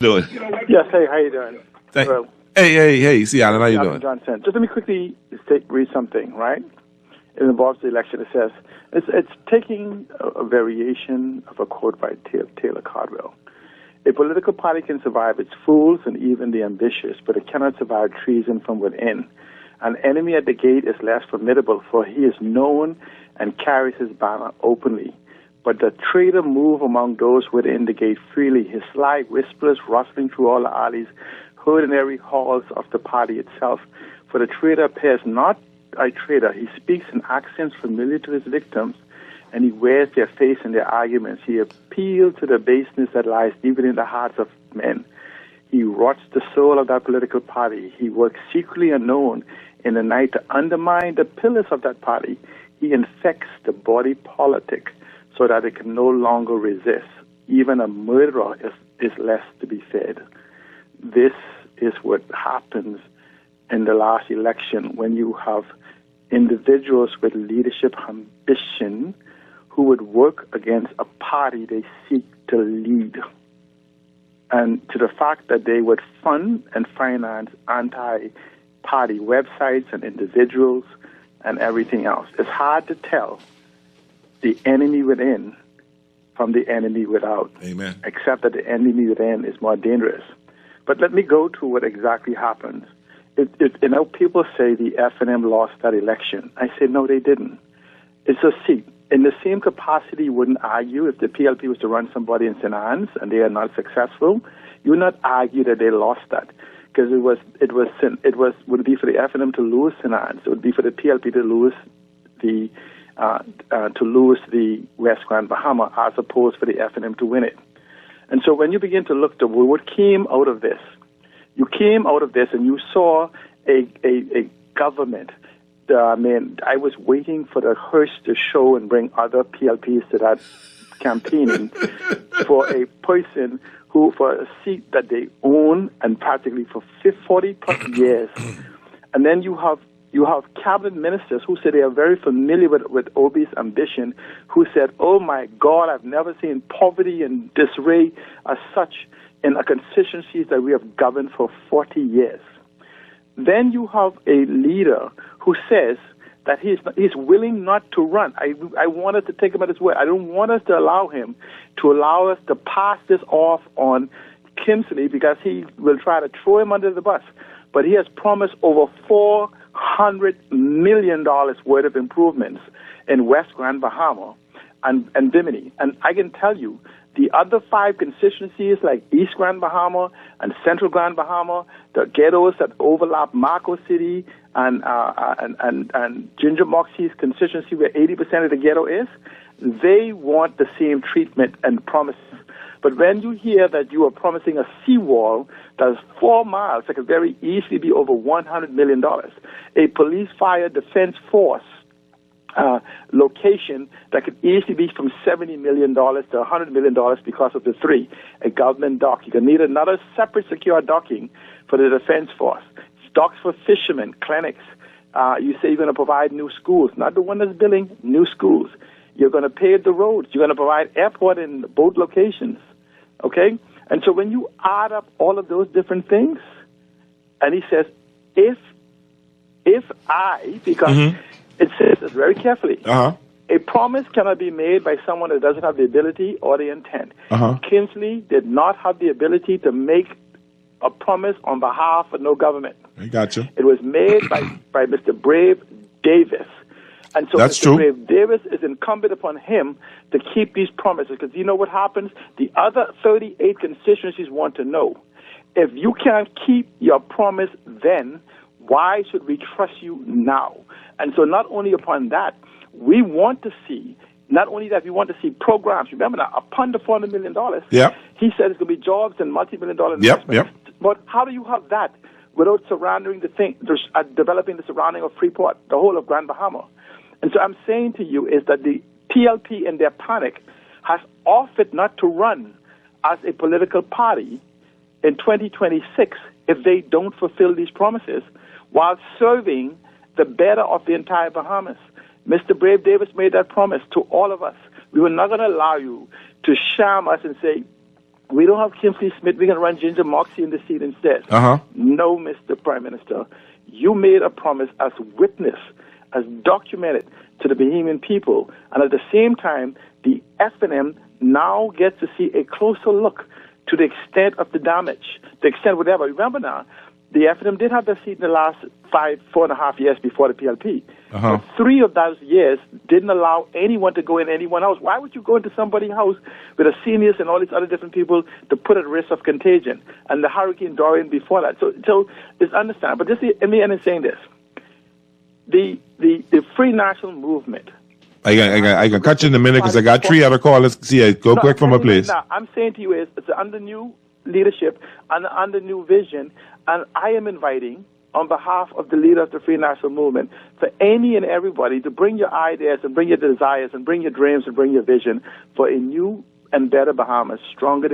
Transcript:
Doing? Yes, hey, how you doing? Well, hey, Seattle, how you doing? Johnson. Just let me quickly read something, right? It involves the election. It says, it's taking a variation of a quote by Taylor Caldwell. A political party can survive its fools and even the ambitious, but it cannot survive treason from within. An enemy at the gate is less formidable, for he is known and carries his banner openly. But the traitor move among those within the gate freely, his sly whispers rustling through all the alleys, heard in every halls of the party itself. For the traitor appears not a traitor. He speaks in accents familiar to his victims, and he wears their face in their arguments. He appeals to the baseness that lies even in the hearts of men. He rots the soul of that political party. He works secretly unknown in the night to undermine the pillars of that party. He infects the body politic so that it can no longer resist. Even a murderer is less to be fed. This is what happens in the last election when you have individuals with leadership ambition who would work against a party they seek to lead. And to the fact that they would fund and finance anti-party websites and individuals and everything else. It's hard to tell the enemy within from the enemy without. Amen. Except that the enemy within is more dangerous. But let me go to what exactly happens. People say the F&M lost that election. I say, no, they didn't. It's a seat. In the same capacity, you wouldn't argue if the PLP was to run somebody in St. Anne's and they are not successful. You would not argue that they lost that, because it would be for the F&M to lose St. Anne's. It would be for the PLP to lose the West Grand Bahama, as opposed for the F&M to win it. And so when you begin to look to what came out of this, you came out of this and you saw a government. I was waiting for the hearse to show and bring other PLPs to that campaigning for a person who, for a seat that they own and practically for 40 plus years. And then you have cabinet ministers who say they are very familiar with Obi's ambition, who said, oh my God, I've never seen poverty and disarray as such in a constituencies that we have governed for 40 years. Then you have a leader who says that he's willing not to run. I wanted to take him at his word. I don't want us to allow him to allow us to pass this off on Kinsley, because he will try to throw him under the bus. But he has promised over $400 million worth of improvements in West Grand Bahama and Bimini. And I can tell you, the other 5 constituencies like East Grand Bahama and Central Grand Bahama, the ghettos that overlap Marco City and Ginger Moxie's constituency, where 80% of the ghetto is, they want the same treatment and promises. But when you hear that you are promising a seawall that is 4 miles, that could very easily be over $100 million, a police fire defense force location that could easily be from $70 million to $100 million because of the 3, a government dock. You can need another separate secure docking for the defense force. Docks for fishermen, clinics. You say you're going to provide new schools, not the one that's building, new schools. You're going to pave the roads. You're going to provide airport and boat locations. Okay? And so when you add up all of those different things, and he says, if I, because it says this very carefully, a promise cannot be made by someone that doesn't have the ability or the intent. Kinsley did not have the ability to make a promise on behalf of no government. I got you. It was made by Mr. Brave Davis. And so That's Mr. true. Brave Davis is incumbent upon him to keep these promises, because you know what happens? The other 38 constituencies want to know, if you can't keep your promise then, why should we trust you now? And so not only upon that, we want to see, not only that, we want to see programs. Remember now, upon the $400 million, he said it's going to be jobs and multi-million-dollar investments. But how do you have that without surrounding developing the surrounding of Freeport, the whole of Grand Bahama? And so I'm saying to you is that the PLP in their panic has offered not to run as a political party in 2026 if they don't fulfill these promises, while serving the better of the entire Bahamas. Mr. Brave Davis made that promise to all of us. We were not going to allow you to sham us and say, we don't have Kingsley Smith, we're going to run Ginger Moxie in the seat instead. No, Mr. Prime Minister. You made a promise as witness, as documented to the Bahamian people, and at the same time, the FNM now gets to see a closer look to the extent of the damage, the extent whatever. Remember now, the FNM did have their seat in the last 4.5 years before the PLP. But 3 of those years didn't allow anyone to go in anyone else. Why would you go into somebody's house with the seniors and all these other different people to put at risk of contagion? And the Hurricane Dorian before that. So it's understandable. But just let me end in saying this. The Free National Movement. I can catch you in a minute because I got 3 other callers. See, go quick from a place. Now, I'm saying to you is it's under new leadership and under new vision, and I am inviting, on behalf of the leader of the Free National Movement, for any and everybody to bring your ideas and bring your desires and bring your dreams and bring your vision for a new and better Bahamas, stronger together.